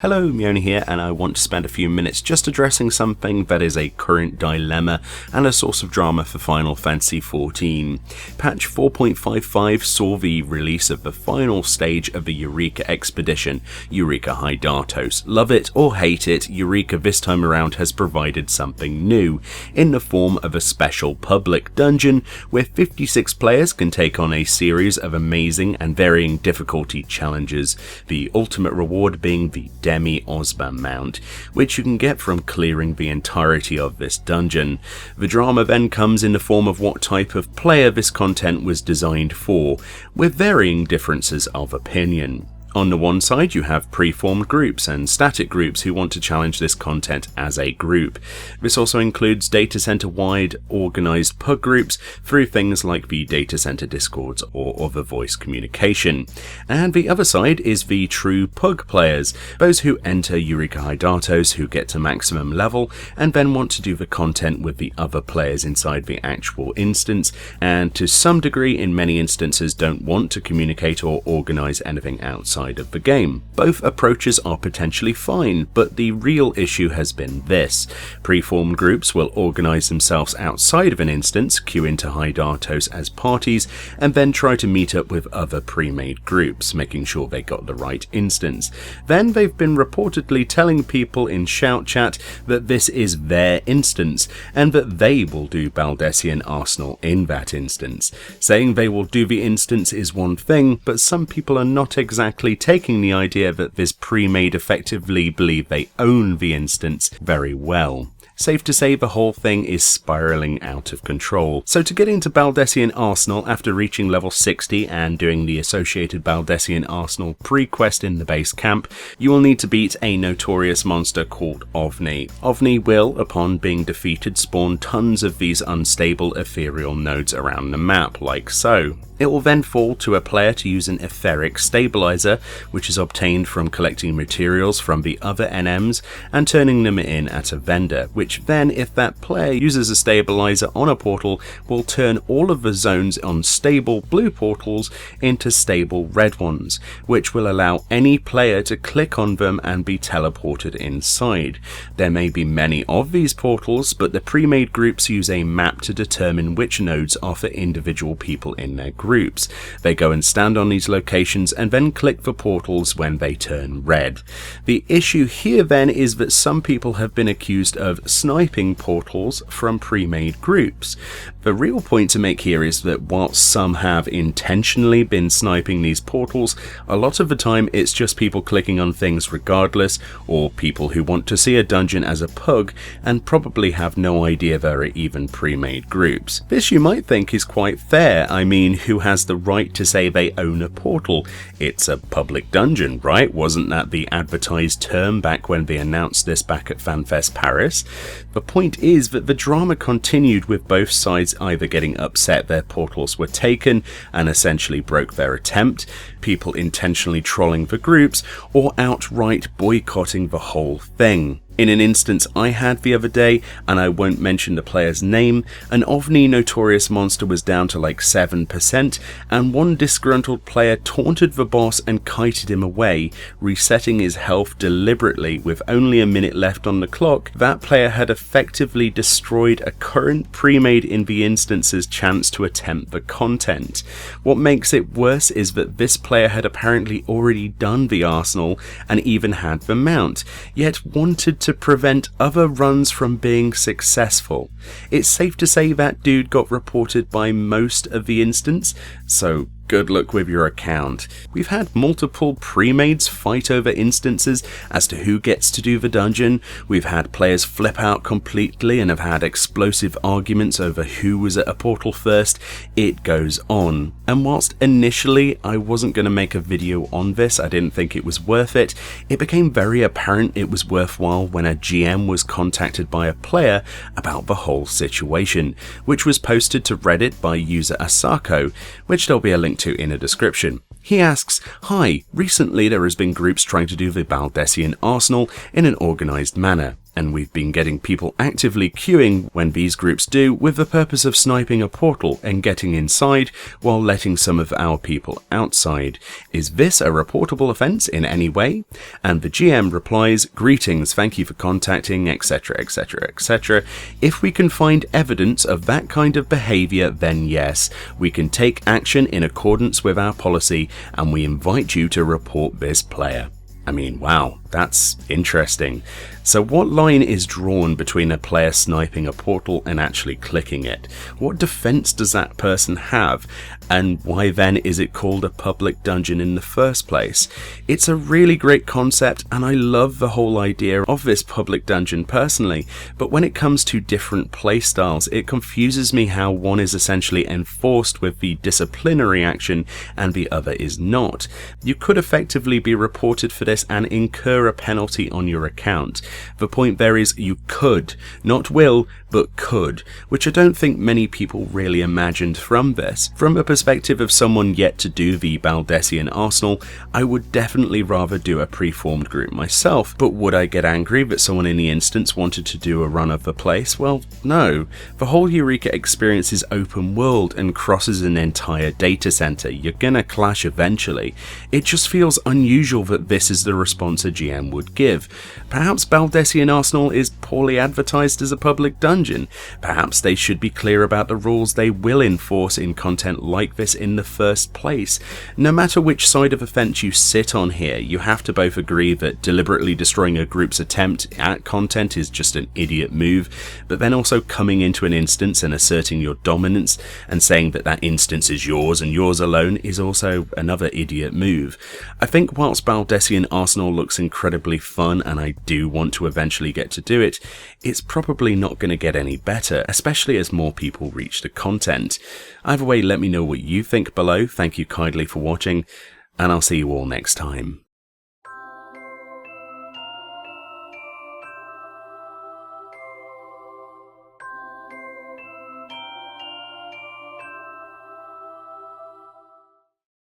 Hello, Meoni here, and I want to spend a few minutes just addressing something that is a current dilemma and a source of drama for Final Fantasy XIV. Patch 4.55 saw the release of the final stage of the Eureka Expedition, Eureka Hydatos. Love it or hate it, Eureka this time around has provided something new, in the form of a special public dungeon where 56 players can take on a series of amazing and varying difficulty challenges, the ultimate reward being the Demi-Ozma mount, which you can get from clearing the entirety of this dungeon. The drama then comes in the form of what type of player this content was designed for, with varying differences of opinion. On the one side, you have preformed groups and static groups who want to challenge this content as a group. This also includes data center-wide organized pug groups through things like the data center discords or other voice communication. And the other side is the true pug players, those who enter Eureka Hydatos who get to maximum level and then want to do the content with the other players inside the actual instance, and to some degree in many instances don't want to communicate or organize anything outside of the game. Both approaches are potentially fine, but the real issue has been this. Preformed groups will organize themselves outside of an instance, queue into Hydatos as parties, and then try to meet up with other pre-made groups, making sure they got the right instance. Then they've been reportedly telling people in shout chat that this is their instance, and that they will do Baldesion Arsenal in that instance. Saying they will do the instance is one thing, but some people are not exactly taking the idea that this pre-made effectively believe they own the instance very well. Safe to say the whole thing is spiraling out of control. So to get into Baldesion Arsenal after reaching level 60 and doing the associated Baldesion Arsenal pre-quest in the base camp, you will need to beat a notorious monster called Ovni. Ovni will, upon being defeated, spawn tons of these unstable ethereal nodes around the map, like so. It will then fall to a player to use an etheric stabilizer, which is obtained from collecting materials from the other NMs and turning them in at a vendor, which then, if that player uses a stabilizer on a portal, will turn all of the zones on stable blue portals into stable red ones, which will allow any player to click on them and be teleported inside. There may be many of these portals, but the pre-made groups use a map to determine which nodes are for individual people in their groups. They go and stand on these locations and then click the portals when they turn red. The issue here then is that some people have been accused of sniping portals from pre-made groups. The real point to make here is that whilst some have intentionally been sniping these portals, a lot of the time it's just people clicking on things regardless, or people who want to see a dungeon as a pug and probably have no idea there are even pre-made groups. This you might think is quite fair. I mean, who has the right to say they own a portal? It's a public dungeon, right? Wasn't that the advertised term back when they announced this back at FanFest Paris? The point is that the drama continued with both sides either getting upset their portals were taken and essentially broke their attempt, people intentionally trolling the groups, or outright boycotting the whole thing. In an instance I had the other day, and I won't mention the player's name, an Ovni notorious monster was down to like 7%, and one disgruntled player taunted the boss and kited him away, resetting his health deliberately with only a minute left on the clock. That player had effectively destroyed a current pre-made in the instance's chance to attempt the content. What makes it worse is that this player had apparently already done the Arsenal and even had the mount, yet wanted to prevent other runs from being successful. It's safe to say that dude got reported by most of the instance, so good luck with your account. We've had multiple pre-mades fight over instances as to who gets to do the dungeon. We've had players flip out completely and have had explosive arguments over who was at a portal first. It goes on. And whilst initially I wasn't going to make a video on this, I didn't think it was worth it, it became very apparent it was worthwhile when a GM was contacted by a player about the whole situation, which was posted to Reddit by user Asako, which there'll be a link to in a description. He asks, "Hi, recently there has been groups trying to do the Baldesion Arsenal in an organised manner. and we've been getting people actively queuing when these groups do with the purpose of sniping a portal and getting inside while letting some of our people outside. Is this a reportable offence in any way? And the GM replies, greetings, thank you for contacting, etc, etc, etc. If we can find evidence of that kind of behaviour, then yes, we can take action in accordance with our policy, and we invite you to report this player. I mean, wow, that's interesting. So what line is drawn between a player sniping a portal and actually clicking it? What defense does that person have? And why then is it called a public dungeon in the first place? It's a really great concept, and I love the whole idea of this public dungeon personally, but when it comes to different playstyles, it confuses me how one is essentially enforced with the disciplinary action and the other is not. You could effectively be reported for this and incur a penalty on your account. The point there is you could, not will, but could, which I don't think many people really imagined from this. From a perspective of someone yet to do the Baldesion arsenal, I would definitely rather do a pre-formed group myself, but would I get angry that someone in the instance wanted to do a run of the place? Well, no. The whole Eureka experience is open world and crosses an entire data center. You're gonna clash eventually. It just feels unusual that this is the response a GM would give. Perhaps Baldesion arsenal is poorly advertised as a public dungeon. Perhaps they should be clear about the rules they will enforce in content like this in the first place. No matter which side of the fence you sit on here, you have to both agree that deliberately destroying a group's attempt at content is just an idiot move, but then also coming into an instance and asserting your dominance and saying that that instance is yours and yours alone is also another idiot move. I think whilst Baldesion arsenal looks incredibly fun and I do want to eventually get to do it, it's probably not going to get any better, especially as more people reach the content. Either way, let me know what you think below. Thank you kindly for watching, and I'll see you all next time.